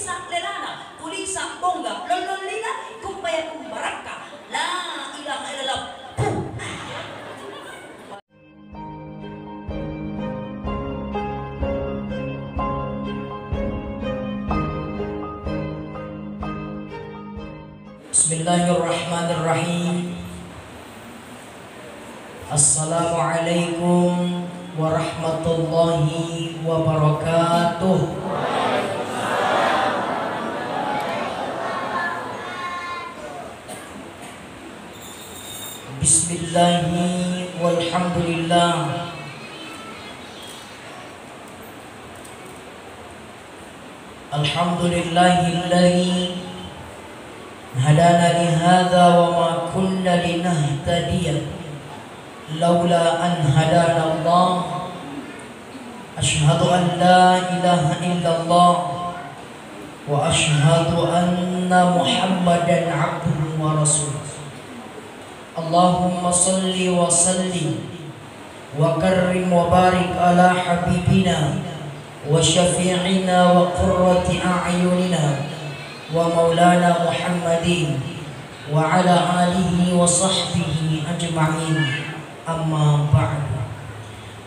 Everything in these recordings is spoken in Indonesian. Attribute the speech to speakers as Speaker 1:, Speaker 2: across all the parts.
Speaker 1: kulisa lelana, kulisa bongga, lololina, kumpaya kumbaraka, la ilaha illallah. Bismillahirrahmanirrahim. Assalamualaikum warahmatullahi wabarakatuh. Bismillahi walhamdulillah. Alhamdulillahilladzi hadana li hadza wa ma kunna linahtadiya laula an hadana Allah. Asyhadu an la ilaha illallah wa asyhadu anna Muhammadan abduhu wa rasuluh. Allahumma salli wa sallim wa karrim wa barik ala habibina wa syafi'ina wa qurrati a'yunina wa maulana Muhammadin wa ala alihi wa sahbihi ajma'in, amma ba'du.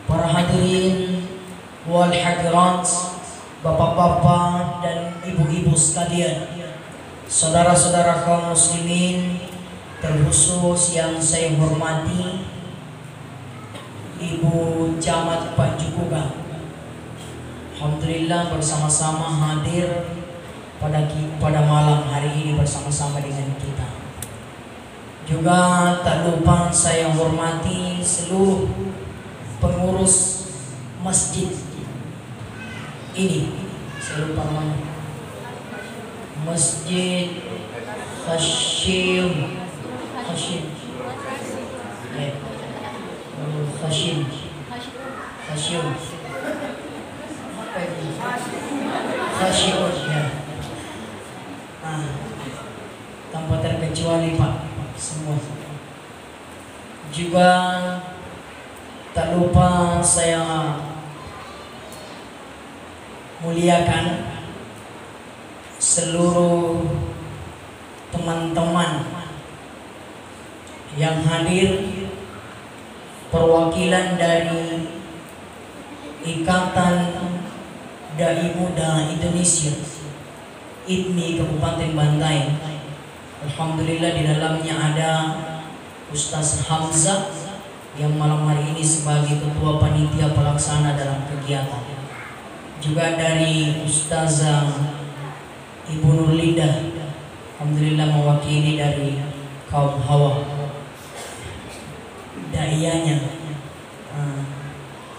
Speaker 1: Para hadirin wal hadirat, bapak-bapak dan ibu-ibu sekalian, saudara-saudara kaum muslimin, terkhusus yang saya hormati Ibu Camat Pak Jukuga. Alhamdulillah bersama-sama hadir pada malam hari ini bersama-sama dengan kita. Juga tak lupa saya hormati seluruh pengurus masjid ini. Saya lupa nama Masjid Hashim ya. Tanpa terkecuali Pak semua. Juga tak lupa saya muliakan seluruh teman-teman yang hadir, perwakilan dari Ikatan Dai Muda Indonesia IDMI Kabupaten Bantaeng. Alhamdulillah di dalamnya ada Ustaz Hamzah yang malam hari ini sebagai ketua panitia pelaksana dalam kegiatan. Juga dari Ustazah Ibu Nurlinda, alhamdulillah mewakili dari kaum Hawa daiyanya.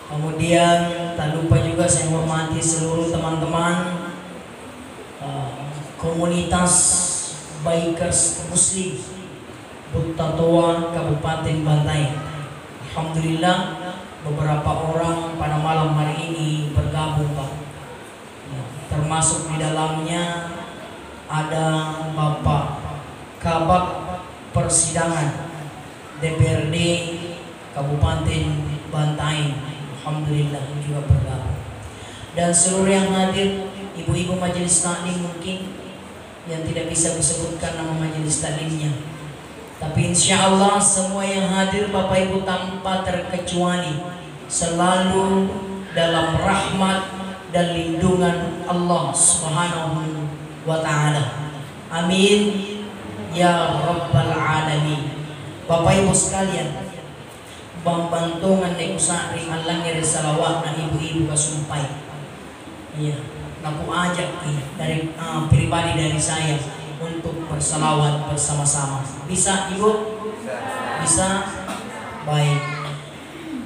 Speaker 1: Kemudian tak lupa juga saya hormati seluruh teman-teman komunitas bikers muslim Buttatoa Kabupaten Bantaeng. Alhamdulillah beberapa orang pada malam hari ini bergabung Pak. Termasuk di dalamnya ada Bapak Kabak Persidangan DPRD Kabupaten Bantaeng. Alhamdulillah juga bergabung. Dan seluruh yang hadir, ibu-ibu majelis taklim mungkin yang tidak bisa disebutkan nama majelis taklimnya, tapi insya Allah semua yang hadir Bapak Ibu tanpa terkecuali selalu dalam rahmat dan lindungan Allah Subhanahu wa ta'ala. Amin ya rabbal alamin. Bapak Ibu sekalian, bambantungan nek usari alangir salawat na ibu-ibu kasumpai. Iya, aku ajak dari pribadi dari saya untuk bersalawat bersama-sama. Bisa Ibu? Bisa? Baik.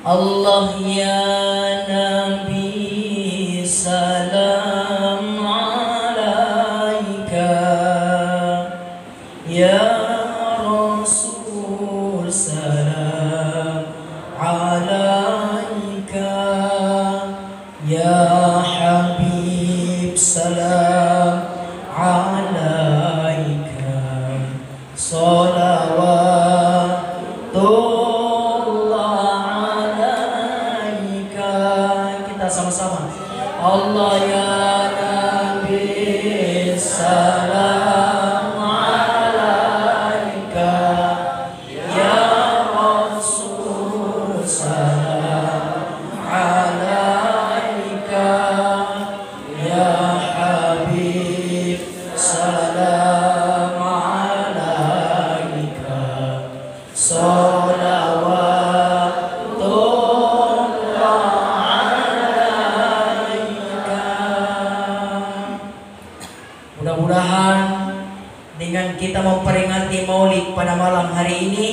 Speaker 1: Allah ya Nabi salam alaika, ya Rasul salam alaika, ya Habib salam alaika, salawatullah alaika. Kita sama-sama. Allah ya Mudah-mudahan dengan kita memperingati Maulid pada malam hari ini,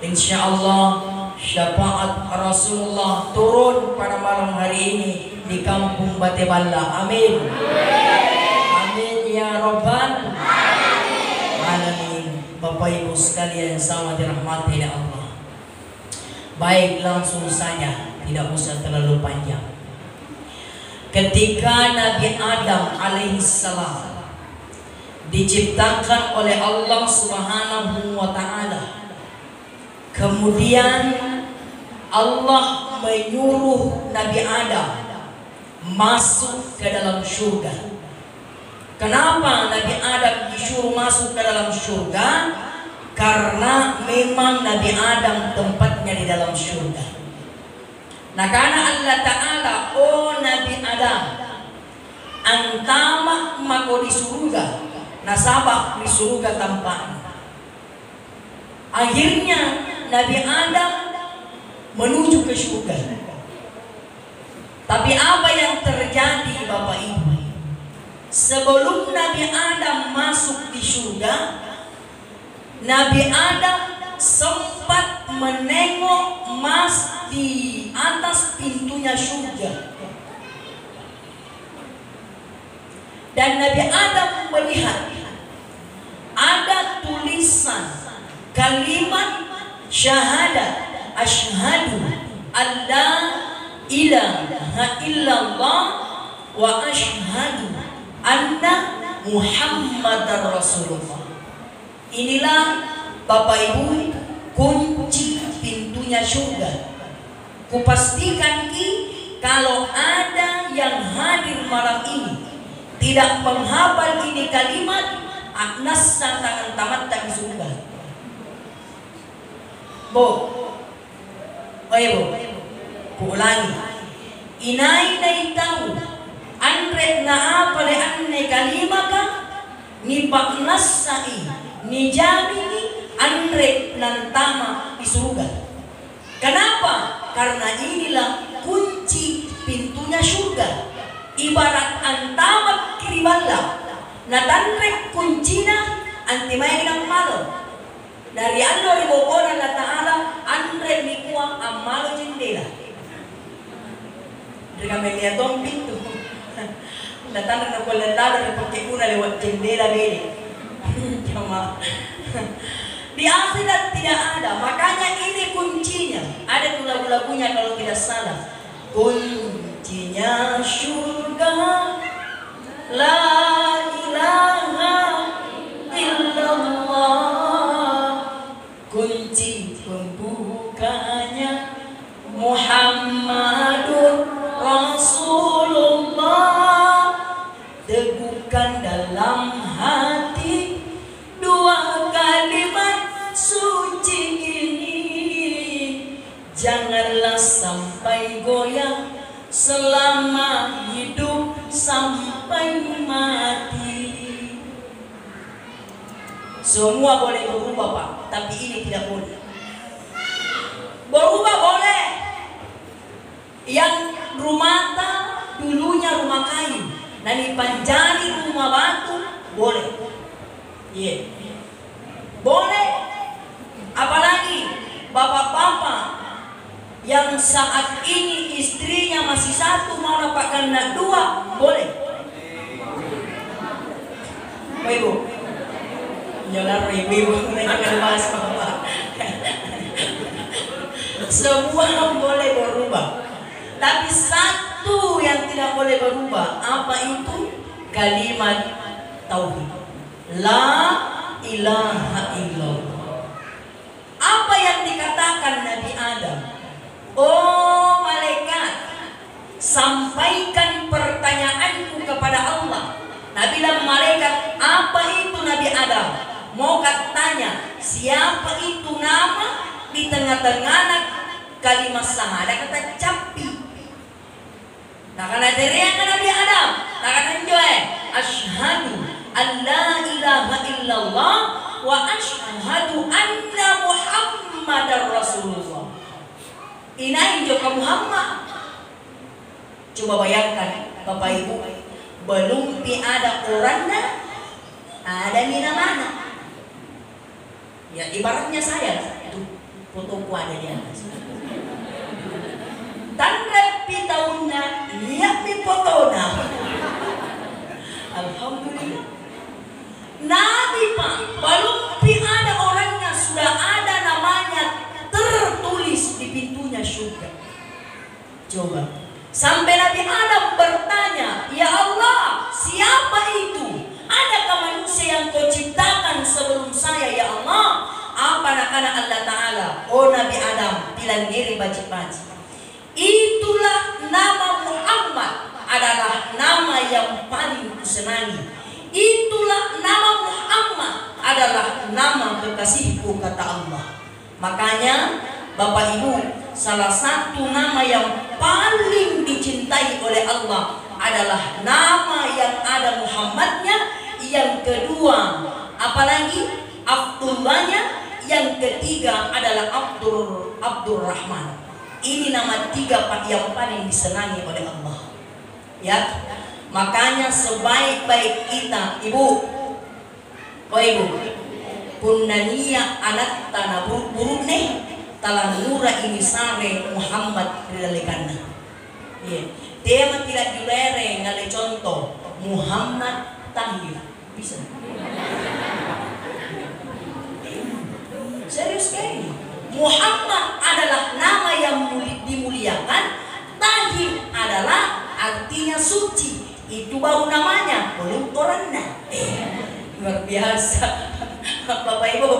Speaker 1: insya Allah syafaat Rasulullah turun pada malam hari ini di kampung Bateballa. Amin. Amin ya Rabbal alamin. Bapak Ibu sekalian yang sama dirahmati oleh Allah. Baik, langsung saja, tidak usah terlalu panjang. Ketika Nabi Adam alaihissalam diciptakan oleh Allah Subhanahu wa ta'ala, kemudian Allah menyuruh Nabi Adam masuk ke dalam surga. Kenapa Nabi Adam disuruh masuk ke dalam surga? Karena memang Nabi Adam tempatnya di dalam surga. Nah, karena Allah Ta'ala, oh Nabi Adam, antama mako di surga, nasabah di surga tampaknya. Akhirnya Nabi Adam menuju ke surga. Tapi apa yang terjadi Bapak Ibu? Sebelum Nabi Adam masuk di surga, Nabi Adam sempat menengok Mas di atas pintunya surga. Dan Nabi Adam melihat ada tulisan kalimat syahadat, asyhadu alla ilaha illallah wa asyhadu anna Muhammadar Rasulullah. Inilah Bapak Ibu kunci pintunya surga. Kupastikan kalau ada yang hadir malam ini tidak menghafal ini kalimat, aknas tangan tamat tak di surga. Bu, oh iya Bu, ku ulangi. Inai nai tahu, andre na apa le anne kalimaka, ni paknas sai, ni jamini andre nantama di surga. Kenapa? Karena inilah kunci pintunya surga. Ibarat antamat kiriballa, natanrek kuncina antimay ng malo. Dari ano ribokonan na Ta'ala, andre nikwa ang malo jendela. Dari kami lihat dong pintu. Natanrek na kuala lalo na pagkikuna lewat jendela beli. Cuma di akhirat tidak ada, makanya ini kuncinya. Ada tuh lagu-lagunya kalau tidak salah. Kuncinya surga, la ilaha illallah. Kunci pembukanya Muhammadur Rasulullah. Teguhkan dalam hati dua kalimat suci ini, janganlah sampai goyah selama hidup sampai mati. Semua boleh berubah Pak, tapi ini tidak boleh. Berubah boleh. Yang rumah dulunya rumah kayu, nanti panjari rumah batu boleh. Iya, boleh. Apalagi bapak-bapak yang saat ini istrinya masih satu mau dapatkan anak dua, boleh. Ibu, jangan ibu mereka bahas bapak. Semua boleh berubah, tapi satu yang tidak boleh berubah, apa itu? Kalimat tauhid. La ilaha illallah. Apa yang dikatakan Nabi Adam? Oh malaikat, sampaikan pertanyaanku kepada Allah. Nabi bilang malaikat, apa itu Nabi Adam? Mau katanya, siapa itu nama di tengah-tengah kalimat syahadat kata capi. Nah karena teriak Nabi Adam, nah kata enjoy, asyhadu alla ilaha illallah wa asyhadu anna Muhammadar Rasulullah. Inain juga Muhammad. Coba bayangkan Bapak Ibu, belum ada orangnya Ada Nina mana? Ya ibaratnya saya itu fotoku ada di atas. Tanrep pitahunna lihat di fotona. Alhamdulillah. Nabi Pak, belum ada orangnya sudah ada namanya tertulis di pintunya surga. Coba. Sampai Nabi Adam bertanya, "Ya Allah, siapa itu? Adakah manusia yang kau ciptakan sebelum saya ya Allah?" Apa nak Allah Ta'ala? Oh Nabi Adam, bilang diri baca-baca. Itulah nama Muhammad, adalah nama yang paling kusenangi. Itulah nama Muhammad, adalah nama kekasihku, kata Allah. Makanya Bapak Ibu, salah satu nama yang paling dicintai oleh Allah adalah nama yang ada Muhammadnya. Yang kedua, apalagi Abdullahnya. Yang ketiga adalah Abdurrahman. Ini nama tiga yang paling disenangi oleh Allah. Ya, makanya sebaik-baik kita, Ibu, oh Ibu, punania anak tanah buruk nih, talang murah ini sare Muhammad rilalikanna. Iya, tema tidak dilere ngale contoh Muhammad Tahir bisa. Serius kayaknya. Muhammad adalah nama yang dimuliakan. Tahir adalah artinya suci. Itu baru namanya, belum orangnya. Luar biasa. Bapak Ibu,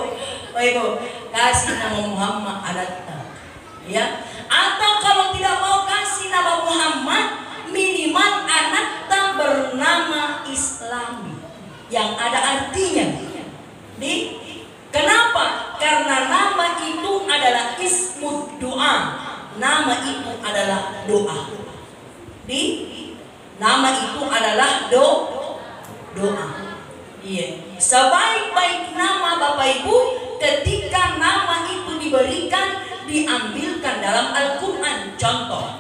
Speaker 1: kasih nama Muhammad anaknya. Ya. Atau kalau tidak mau kasih nama Muhammad, minimal anaknya bernama Islami yang ada artinya. Kenapa? Karena nama itu adalah ismud doa. Nama itu adalah doa. Nama itu adalah doa. Iya. Sebaik-baik nama Bapak Ibu, ketika nama itu diberikan, diambilkan dalam Al-Quran. Contoh,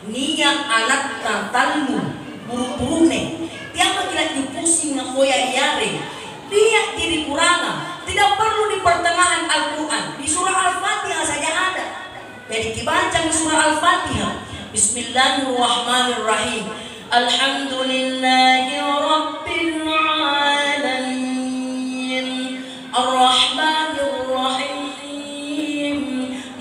Speaker 1: niat anak tatalmu buru-buru nih, tiap tidak dipusing ngakoya iare, dia diri kurangan. Tidak perlu di pertengahan Al-Quran, di surah Al-Fatihah saja ada. Jadi dibaca di surah Al-Fatihah. Bismillahirrahmanirrahim. Alhamdulillahi Rabbil Alamin, Ar-Rahmanir-Rahim,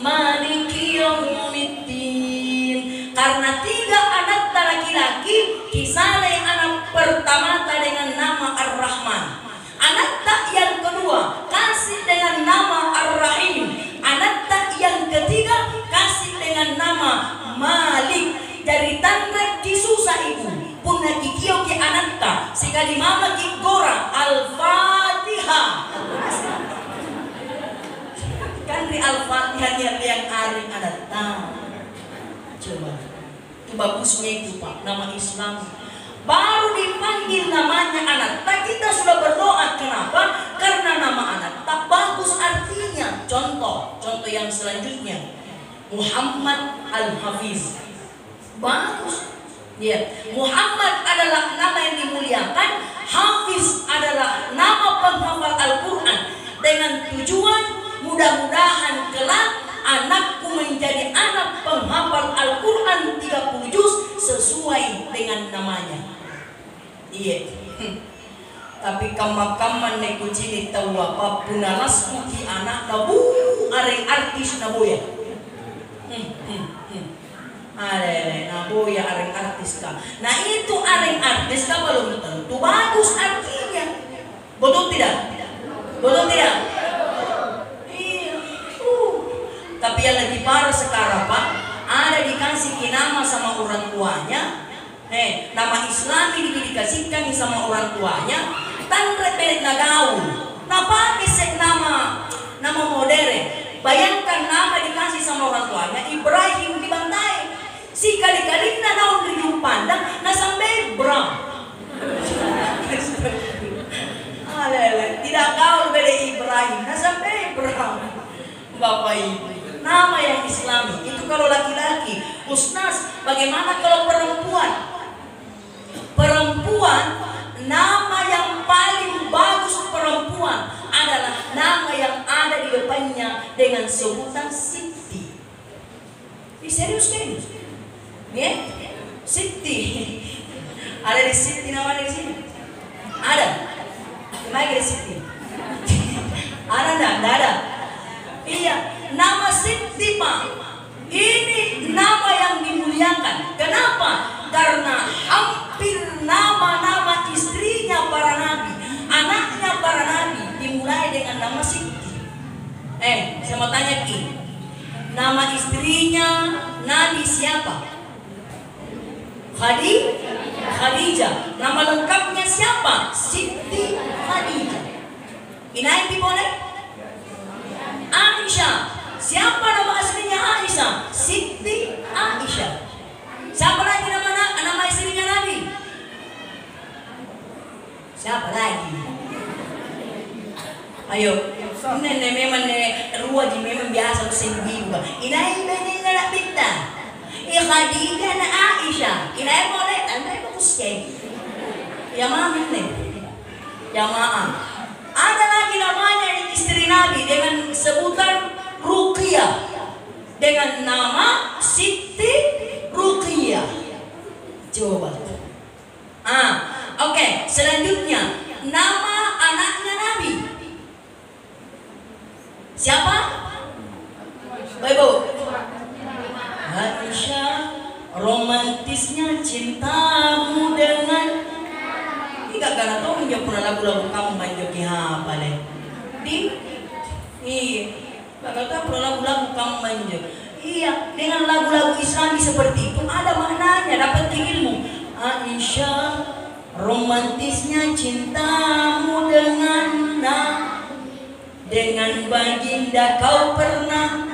Speaker 1: Maliki Yawmiddin. Karena tiga anak laki-laki, kisahnya anak pertama dengan nama Ar-Rahman. Anak tak yang kedua kasih dengan nama Ar-Rahim. Anak tak yang ketiga kasih dengan nama Malik. Dari tanrek disusah ibu punna kikio ki anak tak sekali mama ki gora Al-Fatihah. Kan di Al-Fatihah yang ari anak tak. Coba itu bagusnya itu Pak, nama Islam. Baru dipanggil namanya anak tak, kita sudah berdoa. Kenapa? Karena nama anak tak bagus artinya. Contoh yang selanjutnya, Muhammad Al-Hafiz, bagus. Ya, Muhammad adalah nama yang dimuliakan. Hafiz adalah nama penghafal Al-Quran. Dengan tujuan mudah-mudahan kelak anakku menjadi anak penghafal Al-Quran 30 juz sesuai dengan namanya. Iya. Tapi kama-kama neko cini tahu apa punalas ki anak nabu areng artis naboya. Naboya areng artis ka. Nah itu areng artis ka belum tentu bagus artinya. Betul tidak? Betul tidak? Iya. Tapi yang lebih parah sekarang Pak, ada dikasih nama sama orang tuanya. Nama Islami dikasihkan sama orang tuanya, tanpa beda nagaul. Napa pakai nama modern? Bayangkan nama dikasih sama orang tuanya, Ibrahim dibantai. Si kali-kali naon rindu pandang, na sampai Ibrahim. Tidak gaul beda Ibrahim, na sampai Ibrahim. Bapak Ibu, nama yang Islami itu kalau laki-laki. Ustaz, bagaimana kalau perempuan? Perempuan nama yang paling dengan sebutan Siti. Ini serius kan? Ya? Siti. Ada di Siti namanya di sini? Ada. Gimana di Siti? Ada enggak? Enggak ada. Iya, nama Siti Pak. Ini nama yang dimuliakan. Kenapa? Karena hampir nama-nama istrinya para nabi, anaknya para nabi dimulai dengan nama Siti. Saya mau tanya Ki, nama istrinya Nabi siapa? Khadijah. Nama lengkapnya siapa? Siti Khadijah. Inaiti boleh? Aisyah. Siapa nama aslinya Aisyah? Siti Aisyah. Siapa lagi nama istrinya Nabi? Siapa lagi? Ayo, ini memang ruwaj memang biasa sendiri. Inai bening nak pinta. Khadijah na Aisyah. Inai boleh, anda bagus ya. Ya mana nih? Jamaah. Ada lagi namanya istri Nabi dengan sebutan Ruqiyah, dengan nama Siti Ruqiyah. Coba. Oke. Selanjutnya nama anaknya Nabi. Siapa? Ibu. Aisyah, romantisnya cintamu dengan. Tidak karena tahu menjadi pernah lagu-lagu kamu manjoki apa deh. Karena tahu pernah lagu-lagu kamu manjok. Iya, dengan lagu-lagu Islami seperti itu ada maknanya, dapat ilmu. Aisyah, romantisnya cintamu dengan baginda kau pernah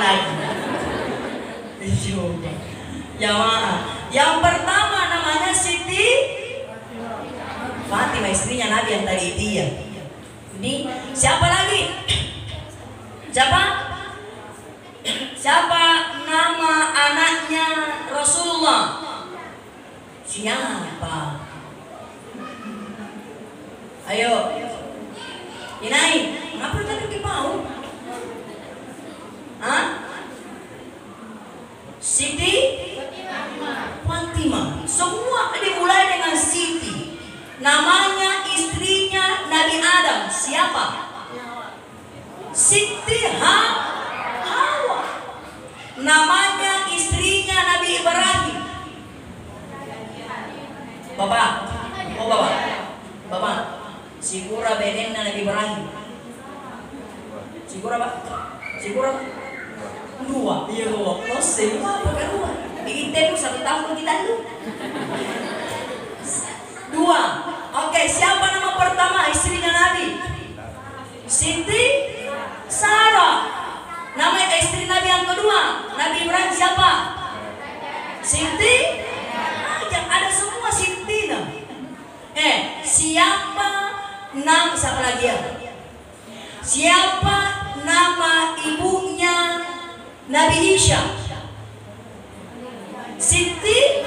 Speaker 1: lagi. Jamaah. Yang pertama namanya Siti Fatimah, istrinya Nabi yang tadi dia. Ini siapa lagi? Siapa nama anaknya Rasulullah? Siapa? Ayo. Inai, kenapa tadi kipau? Siti Fatimah. Semua dimulai dengan Siti. Namanya istrinya Nabi Adam. Siapa? Siti Hawa. Namanya istrinya Nabi Ibrahim. Bapak. Sigura benenna Nabi Ibrahim. Sigura dua. Iya dua. Proses apa dua? Diintip 1 tahun kita lu. 2. Oke, siapa nama pertama istrinya Nabi? Siti Sarah. Nama istri Nabi yang kedua, Nabi Ibrahim siapa? Siti. Yang ada semua Siti. Siapa lagi ya? Siapa nama ibunya Nabi Isa? Siti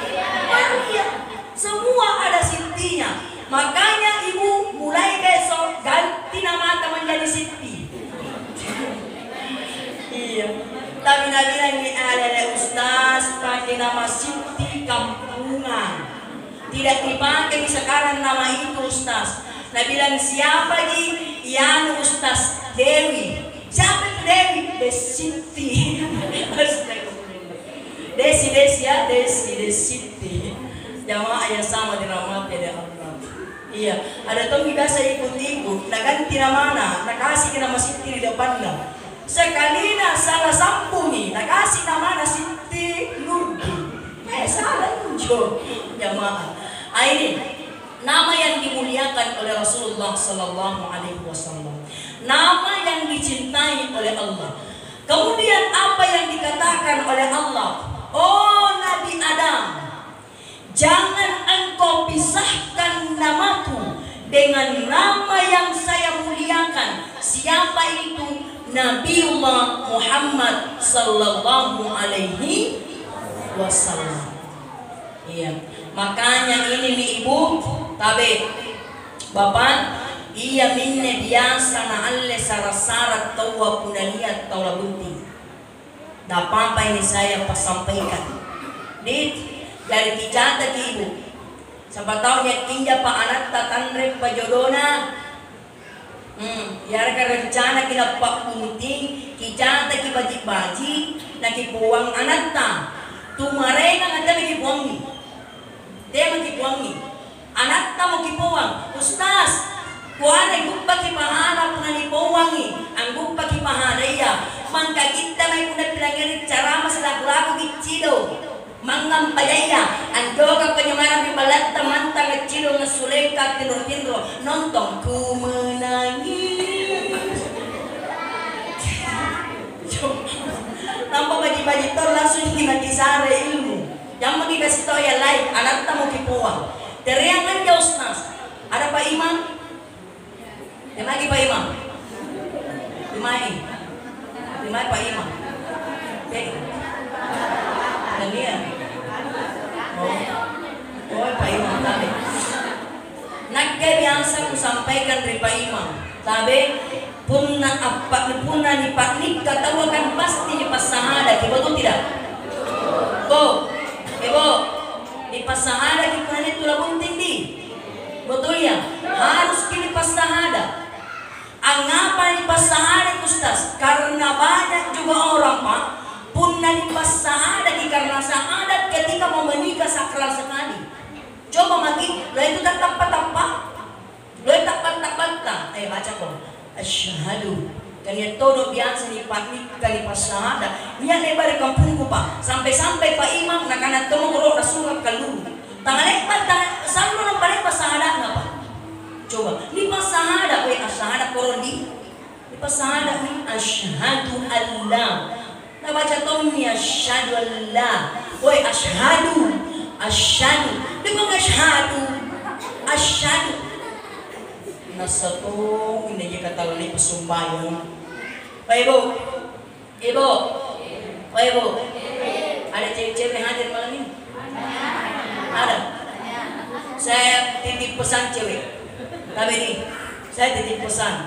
Speaker 1: Maria. Semua ada Sintinya. Makanya ibu mulai besok ganti nama menjadi Siti. Iya. Tapi Nabi lagi ada ustaz pakai nama Siti kampungan. Tidak dipakai sekarang nama itu ustaz. Nabi bilang siapa lagi? Yang ustaz Dewi. Siapa itu Dewi? Siti. Desi. Jamaah yang sama dirahmati oleh Allah. Iya, ada tomi biasa ikut-ikut, nak ganti nama, nak kasih nama Siti di depannya. Sekali salah sambungi, nak kasih nama Siti Nurdi. Salah muncul. Jamaah. Ini nama yang dimuliakan oleh Rasulullah Sallallahu Alaihi Wasallam. Nama yang dicintai oleh Allah. Kemudian apa yang dikatakan oleh Allah? Oh Nabi Adam, jangan engkau pisahkan namaku dengan nama yang saya muliakan. Siapa itu? Nabiullah Muhammad Sallallahu Alaihi Wasallam. Iya, makanya ini nih ibu, tabe, bapak, Iya minne biasa na alle sarasarat tawa punaniat tawa bunting. Apa ini saya pasampaikan. Dari kijata ki ibu. Siapa tahu ya kinja pa anak tatandre pa jodona. Yara ka rencana kina pak bunting, kijata ki baji-baji, nakipuang anak ta. Tumarena ngata kipuangi. Dia kipuangi. Anak ta mo kipuang. Ustaz, kuan ay guppa kipahana punanipuangi. Ang guppa kipahana iya. Mangka kita may kunat pinangirit carama sa lagu-lagu kicido. Mangang payaya. Ang doga penyemara bibalat tamantang at cido nga suleka tinro-tinro. Nontong ku menangis. Nampak baji-baji to langsung kinakisare ilmu. Yang magkikasih to ya live. Anak ta mo kipuang. Teriangan ya Ustaz. Ada Pak Imam? Yang lagi Pak Imam? Dimai Pak Imam. Dan dia. Oh Pak Imam tadi. Biasa ku sampaikan dari Pak Imam. Tapi punna ni Pak Nik katawakan pasti di pasahada. Betul tidak? Ibu, di pasahada kita ni tulah bunting di. Betul ya? Harus kini pasahada. Angapa di pasahada Ustaz? Karena banyak juga orang Pak punna di pasahada karena saadat ketika mau menikah sakral sekali. Coba maki, lo itu tak tampak-tampak, lo tak bantah-bantah. Baca kok. Asyhadu. Kalian todo biasa ni Pak nikah di pasahada. Niat lebar di kampungku Pak. Sampai-sampai Pak Imam nak anak tolong roh rasul kalu. Tangan lebar tangan sambil nak balik pasahada ngapa? Coba, ni pasahada, asyhadu koroni. Ni pasahada ni asyhadu Allah. Nah baca tomni asyhadu Allah. Asyhadu. Dia kok asyhadu. Nasato ini dia kata lagi pesumbayang. Pak Ibu. Ada cewek-cewek hadir malam ini? Ada. Saya titip pesan cewek. Tapi ini, saya titip pesan.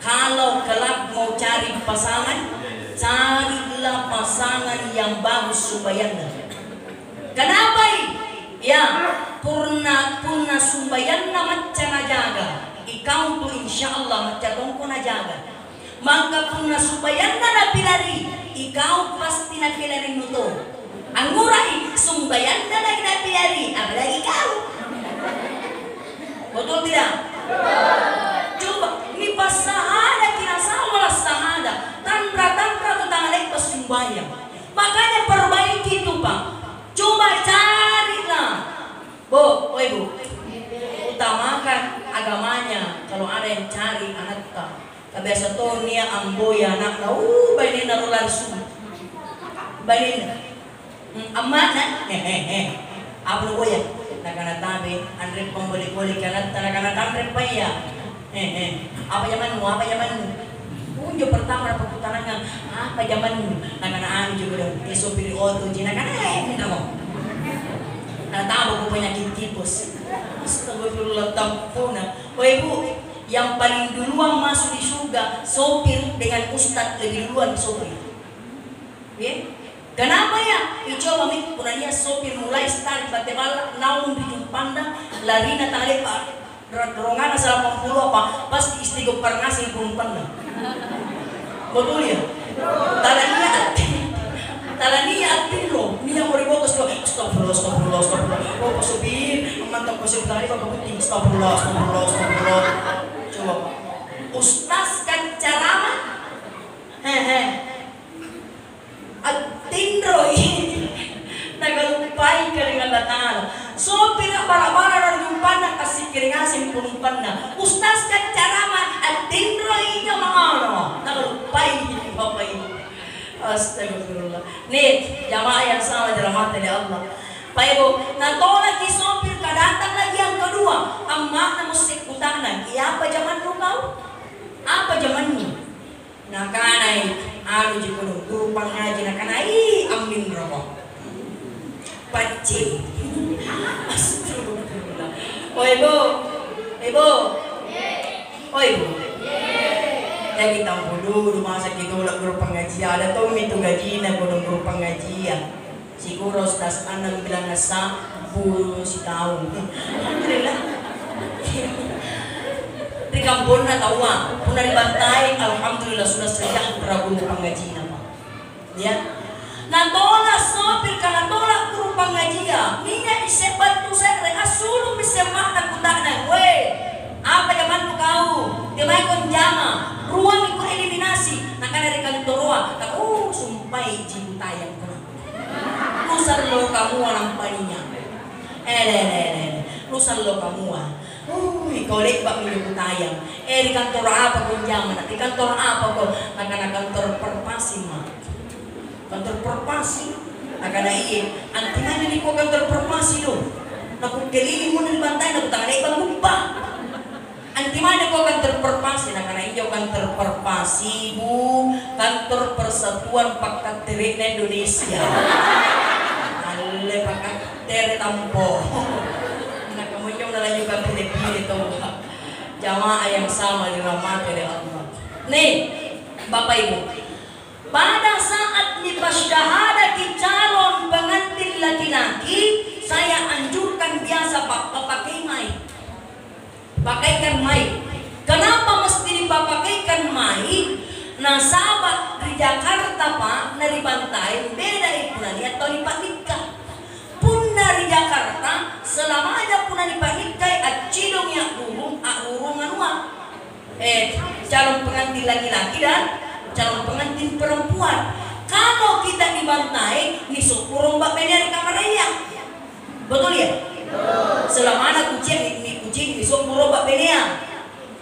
Speaker 1: Kalau kelak mau cari pasangan, carilah pasangan yang bagus sumbayangnya. Kenapa ini? Ya, purna sumbayangnya macam najaga. Ikaw tu insyaallah macam ko najaga. Maka purna sumbayangnya napilari. Ikaw pasti napilari mo to. Ang murai sumbayangnya lagi napilari. Apalagi ikaw. Betul tidak? Coba, ini pasahada kinasama lah sahada. Tantra tu tangan lagi pasumbayang. Makanya perbaiki itu Pak. Coba carilah. Ibu, utamakan agamanya. Kalau ada yang cari anak tak. Biasa tuh nia amboya anak na. Bainin narular su. Bainin. Amanah. Apa lu boya? Nakanatabi, andre pembeli-beli kanat tanre paya. Apa zamanmu? Unjuk pertama perputangan apa zamanmu? Nakanaan juga dong. Sopir auto jina kan minta mo. Natabo ko penyakit tipes. Astagfirullah tampuna. Ibu, yang paling duluan masuk di surga sopir dengan ustad lebih duluan sopir. Ya? Kenapa ya? Coba mi punanya sopir mulai start batebal naung bikin pandang larina tangale Pak. Rongan asal 80 apa? Pas istigo parnasin pun pandang. Betul ya? Talania atiro. Niya mo ribo ko astagfirullah. Oh, pasupir, mantap pasupir tadi Bapak penting astagfirullah. Coba. Ustaz kan carama. Atindro ini nagalupai ka dengan datang. Sopir bara-bara dari umpan kasih keringasin pumpan na. Ustaz kan carama atindro ini mangano. Nagalupai Bapak Ibu. Astagfirullah. Nih, jamaah yang salah dirahmati oleh Allah. Pak Ibu, natolak di sopir datang lagi yang kedua. Amma musik utanan. Iya apa zamanmu kau? Apa zamanmu? Nakanai anu jikono kurupang ngaji nakanai amin rokok. Pacin. Astagfirullah. Oh Ibu. kita dulu masa kita ulah guru pengajian ada tuh itu gajinya guru pengajian siguro tas anang bilang nasa puro si tahu alhamdulillah di kampung na tawa puna dibantai alhamdulillah sudah sejahtera guru pengajian apa ya natola sopir kana tola guru pengajian minyak isebat tu sekre asulu misemak takutana we apa zaman tu kau demai kon jama ruang ikut eliminasi nak dari kantor tak sumpai jibu tayang kena lusan lo kamu orang paninya lusan lo kamu kolek bak jibu tayang di kantor apa kon jama di kantor apa kon nak kantor perpasi mah kantor perpasi akan iya anti mana ni ko kantor perpasi lo nak keliling mo ng bantay nak tangan ibang gumpa anti mana ko kantor perpasi na kana iyo kantor perpasi bu kantor Persatuan Pakat Tiri Indonesia ale pakat tere tampo na kamu yung nalayukan pinipili ito jamaah yang sama dirahmati oleh Allah nih Bapak Ibu pada saat nipasyahada ki calon pengantin laki-laki saya anjurkan biasa pakai mic pakaikan mic. Kenapa mesti dipakaikan mic? Nah sahabat di Jakarta pak, dari pantai beda itu nanti atau di panikah. Pun dari Jakarta selama ada pun di panikai acidong yang urung anua. Calon pengantin laki-laki dan calon pengantin perempuan. Kalau kita dibantai, disuruh mbak beda di kamar raya. Betul ya? Selama ada kucing besok merubah belia.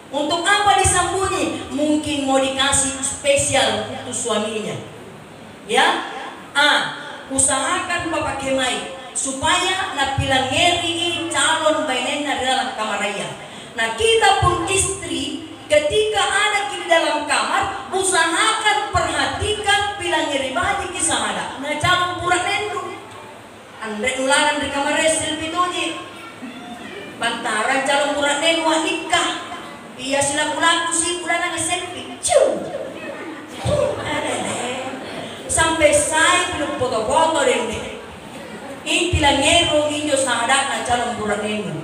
Speaker 1: Untuk apa disambunyi? Mungkin mau dikasih spesial untuk suaminya. Ya, usahakan bapak kemai supaya napilang ngeri calon bainen di dalam kamar raya. Nah kita pun istri ketika ada di dalam kamar usahakan perhatikan pilang ngeri bagi kisah ada. Nah calon pura nendu. Andre nularan di kamar resil pituji bantaran calon murah nenwa nikah iya sila kulaku sih kula nang selfie sampai saya belum foto-foto deh inti lang ngero inyo sahadat na calon murah nenwa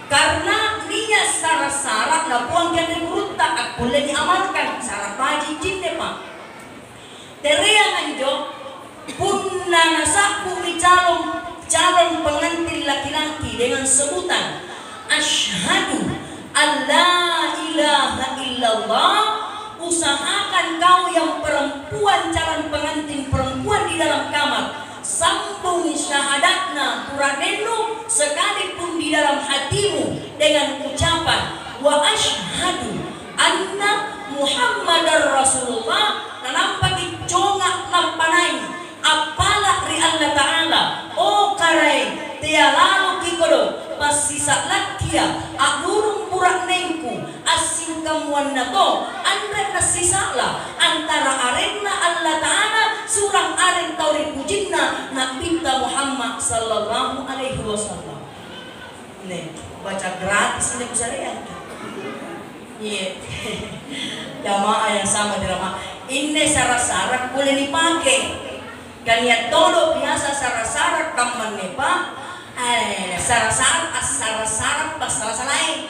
Speaker 1: karena niya syarat-syarat na puang yang diuruttak at boleh diamalkan syarat wajib cinta pak teriang anjo punna nasaku ni calon pengantin laki-laki dengan sebutan asyhadu alla ilaha illallah. Usahakan kau yang perempuan calon pengantin perempuan di dalam kamar sambung syahadatna puranenu sekalipun di dalam hatimu dengan ucapan wa asyhadu anna Muhammadar Rasulullah nampak dicongak lampanai apalah ri Allah Ta'ala oh karai tia lalu kikodo pasisa lakia agurung purak nengku asing kamuan nato andre nasisala antara arenna Allah Ta'ala surang aren tauri pujinna nabita Muhammad sallallahu alaihi wasallam. Nih baca gratis ini bisa lihat jamaah yang sama di rumah ini syarat-syarat boleh dipakai. Kalian tolo biasa syarat-syarat kaman nih pak, syarat-syarat pas salah lain.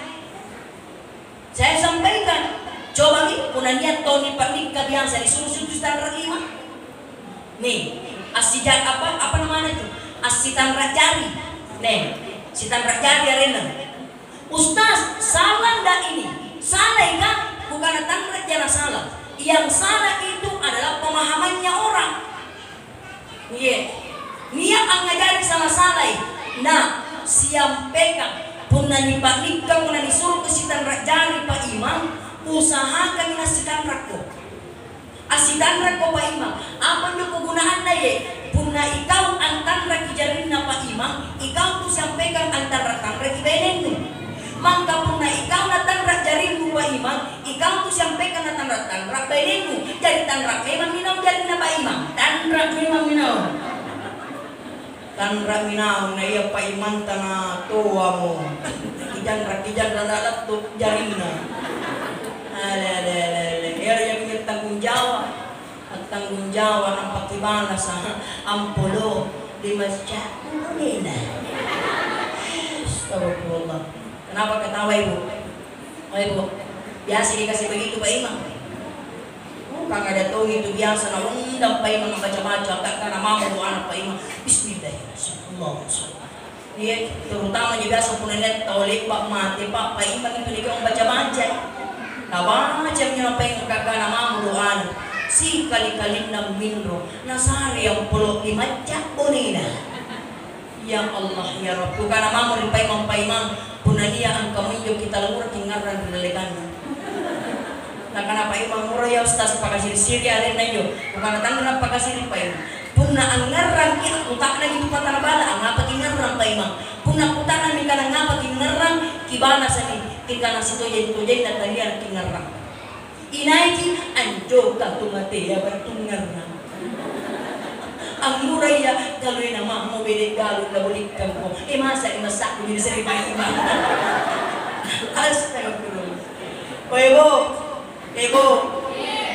Speaker 1: Saya sampaikan, coba nih punanya Tony Pak nikah biasa disuruh standar 5. Nih, asijan apa namanya itu? Asitan rajari. Nih, asitan rajari arena. Ustaz, salah ndak ini? Salah kan? Bukan tangrat jangan salah. Yang salah itu adalah pemahamannya orang. Niat ngajari salah-salah. Nah, siampaikan punna ni Pak nikah punna disuruh ke sitan rajari Pak Imam, usahakan asitan rako. Asitan rako Pak Imam. Apa yang kegunaan ye? Punna ikau antar raki jarinna Pak Imam, ikau tu sampaikan antar raki benenmu. Maka punna ikau natan rak jarinmu Pak Imam, ikau tu sampaikan natan rak benenmu. Jadi tanrak memang minau jarinna Pak Imam. Tanrak memang minau. Tanrak minau na iya Pak Imam tanah tua mo. Kijan nanda letuk jarinna. Ada. Yang tanggung jawab ang pakibala sa ampulo di masjid nila. Astagfirullah. Kenapa ketawa ibu? Oh ibu, biasa dikasih begitu Pak Imam. Kang ada tahu itu biasa na undang Pak Imam baca-baca karena mau anak Pak Imam. Bismillahirrahmanirrahim. Dia terutama dia biasa punya net taulik Pak mati Pak Imam itu dia baca-baca. Baca apa yang kakak nama doa si kali-kali nam minro nasari yang puluh dimacak bonina. Ya Allah ya Rabb karena mau paimang punania ang kamuyo kita lemur tingaran dilelekan. Nah kenapa imam murah ya ustaz pakasir siri ada nayo bukan tanda kenapa pakasir paimang punna ang ngarang ki aku tak lagi tu patah bala ang apa tingaran paimang punna kutana mi kana ngapa tingaran kibana sani tingkana sitojen na talian tingaran inaiji anjo ka tumate ya bertungaran ang murah ya kalau ina mah mau bede galu na bulikkan ko masa imasak ni seri paimang astagfirullah. Ibu,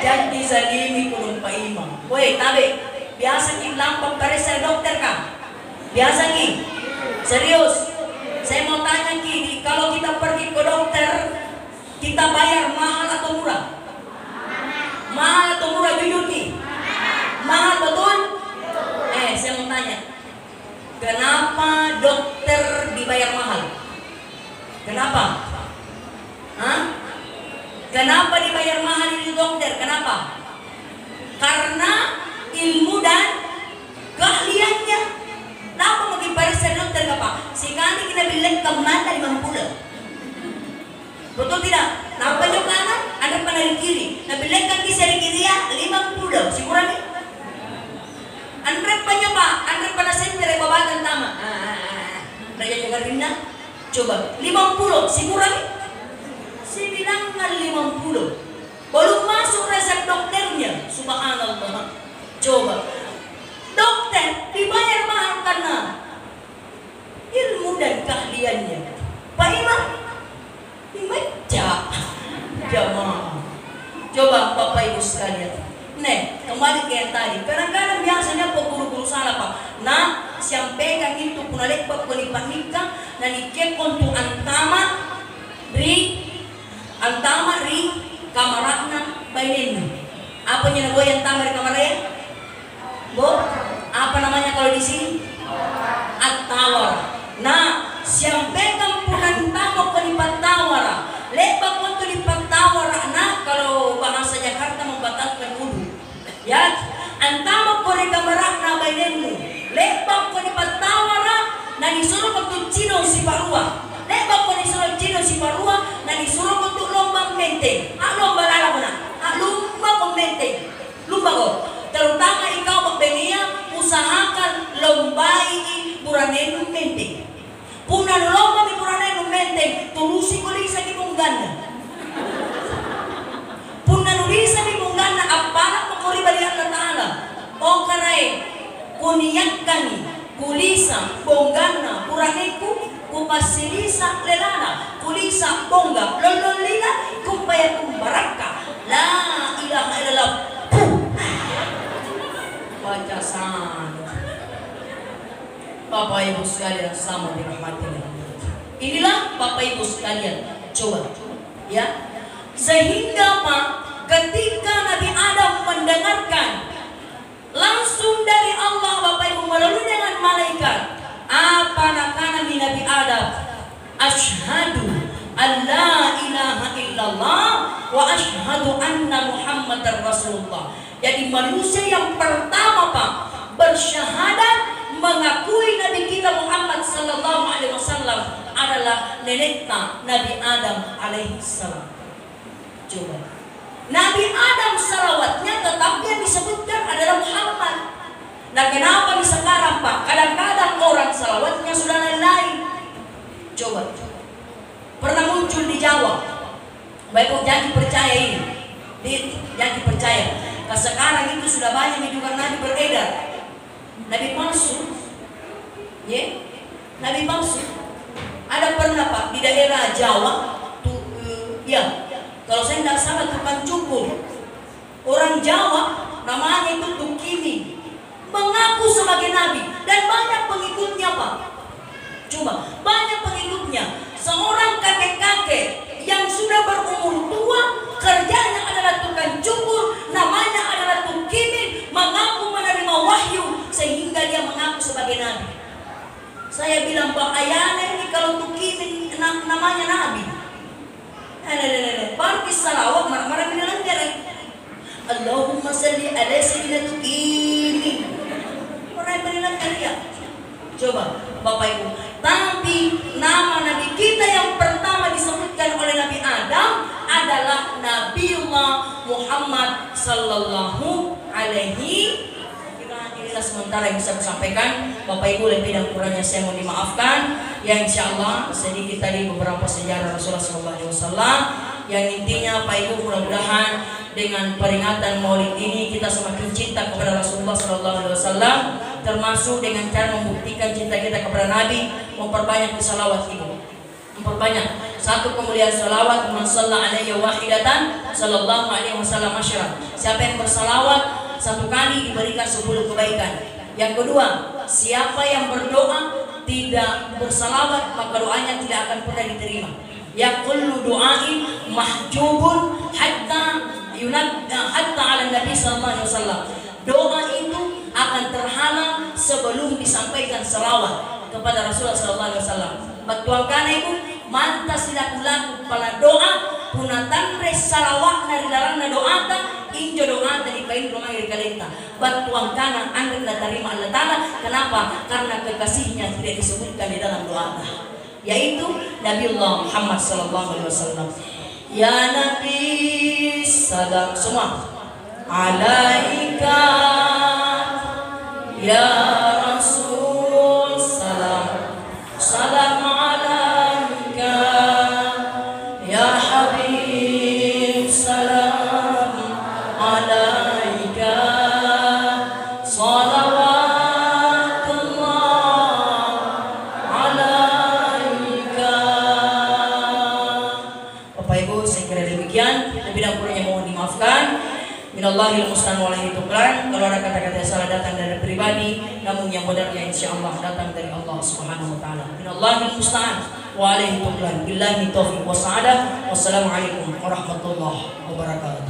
Speaker 1: jangan disalimi kulung Pak Imam. Woi, tabe, biasa king lampang kares saya dokter kan? Biasa king, serius. Saya mau tanya Ki, kalau kita pergi ke dokter, kita bayar mahal atau murah? Mahal atau murah jujur Ki? Mahal betul? Saya mau tanya, kenapa dokter dibayar mahal? Kenapa? Hah? Kenapa dibayar mahal itu dokter? Kenapa? Karena ilmu dan keahliannya. Kenapa mau dibayar dokter apa? Sekali kita bilang kemana 50. Betul tidak? Kenapa juga anak? Ada pernah di kiri. Nah bilang kan kisah di kiri ya 50. Si kurang ni? Andre penyebab, Andre pernah sendiri babagan tama. Raja juga rindah. Coba 50. Si kurang ni? Si bilangan 50. Belum masuk resep dokternya. Subhanallah. Coba. Dokter dibayar mahal karena ilmu dan keahliannya. Pak Imam dibaca jamaah. Coba Bapak Ibu sekalian. Kembali ke yang tadi. Kadang-kadang biasanya guru-guru salah Pak. Nah, sampaikan itu punalik Pak pelipat nikah dan dicek untuk antama kamarakna bainin. Apa yang yang tamar kamarnya? Bu, apa namanya kalau di sini? At-tawar. Nah, sampaikan punan tamo kelipat tawara. Lepak waktu lipat tawara. Nah, kalau bahasa Jakarta membatalkan wudu. Ya, antama kore kamarakna bainenmu. Lepak kelipat tawara. Nah disuruh untuk cino si parua. Lepak ko disuruh cino si parua. Nah disuruh untuk lomba menteng. Lomba lala ko na. Lomba ko menteng. Lomba ko. Terutama ikaw magbeniya, usahakan lombai buranenu menteng. Punan lomba mi buranenu menteng, tulusi ko lisa ki mong ganda. Punan lisa mi mong ganda, apalak mo ko ribali Allah Ta'ala. O karay, kuniyakkan kulisa, bonggana, buraneku, kupasilisa, lelana, kulisa, bongga, lololila, kumpaya kumbaraka. La ilaha illallah. Baca sana. Bapak Ibu sekalian sama dirahmati Allah. Inilah Bapak Ibu sekalian. Coba, ya. Sehingga Pak, ketika Nabi Adam mendengarkan langsung dari Allah Bapak Ibu melalui dengan malaikat, apa nakana min Nabi Adam? Asyhadu an la ilaha illallah wa asyhadu anna Muhammadar Rasulullah. Jadi manusia yang pertama Pak bersyahadat mengakui Nabi kita Muhammad sallallahu alaihi wasallam adalah neneknya Nabi Adam alaihi salam. Coba. Nabi Adam salawatnya tetap yang disebutkan adalah Muhammad. Nah kenapa di sekarang Pak kadang-kadang orang salawatnya sudah lain-lain. Coba. Pernah muncul di Jawa. Baik jangan percaya ini. Jangan percaya. Nah, sekarang itu sudah banyak juga Nabi beredar. Nabi palsu. Ya. Nabi palsu. Ada pernah Pak di daerah Jawa ya. Kalau saya tidak salah tukang cukur orang Jawa namanya itu Tukimi, mengaku sebagai nabi dan banyak pengikutnya, Pak. Coba, banyak pengikutnya. Seorang kakek-kakek yang sudah berumur tua, kerjanya adalah tukang cukur, namanya adalah Tukimi, mengaku menerima wahyu sehingga dia mengaku sebagai nabi. Saya bilang, Pak Ayana ini kalau Tukimi namanya nabi. Parkis salawat marah-marah binalanggar. Allahumma salli ala sayyidina Tukimi. Orang binalanggar ya. Coba Bapak Ibu. Tapi nama nabi kita yang pertama disebutkan oleh Nabi Adam adalah Nabiullah Muhammad sallallahu alaihi. Inilah sementara yang bisa saya sampaikan. Bapak Ibu, lebih dan kurangnya saya mohon dimaafkan. Yang insya Allah sedikit tadi beberapa sejarah Rasulullah sallallahu alaihi wasallam. Yang intinya Pak Ibu, mudah-mudahan dengan peringatan Maulid ini kita semakin cinta kepada Rasulullah sallallahu alaihi wasallam, termasuk dengan cara membuktikan cinta kita kepada Nabi, memperbanyak salawat itu. Memperbanyak satu kemuliaan salawat, man shalla alaihi wahidatan sallallahu alaihi wasallam asyra. Siapa yang bersalawat satu kali diberikan 10 kebaikan. Yang kedua, siapa yang berdoa tidak bersalawat maka doanya tidak akan pernah diterima. Ya kullu du'ain mahjubun hatta ala Nabi sallallahu alaihi wasallam. Doa itu akan terhalang sebelum disampaikan salawat kepada Rasulullah sallallahu alaihi wasallam. Batuang kana itu mantas dilakukan pada doa punatan res salawat dari dalam doa injo doa dari kain rumah dari kalenta. Batuang kana anda tidak terima Allah Ta'ala. Kenapa? Karena kekasihnya tidak disebutkan di dalam doa, yaitu Nabiullah Muhammad sallallahu alaihi wasallam. Ya Nabi salam semua alaika, ya Rasul salam salam alaika, ya Habib salam alaika, salawatullah alaika. Bapak Ibu, saya kira demikian. Lebih dan kurangnya mohon dimaafkan. Minallahil musta'an wa alaihi tuklan. Kalau ada kata-kata yang salah datang dari pribadi, namun yang benarnya insyaallah datang dari Allah Subhanahu wa taala. Minallahil musta'an wa alaihi tuklan. Billahi taufiq wa sa'adah. Wassalamualaikum warahmatullahi wabarakatuh.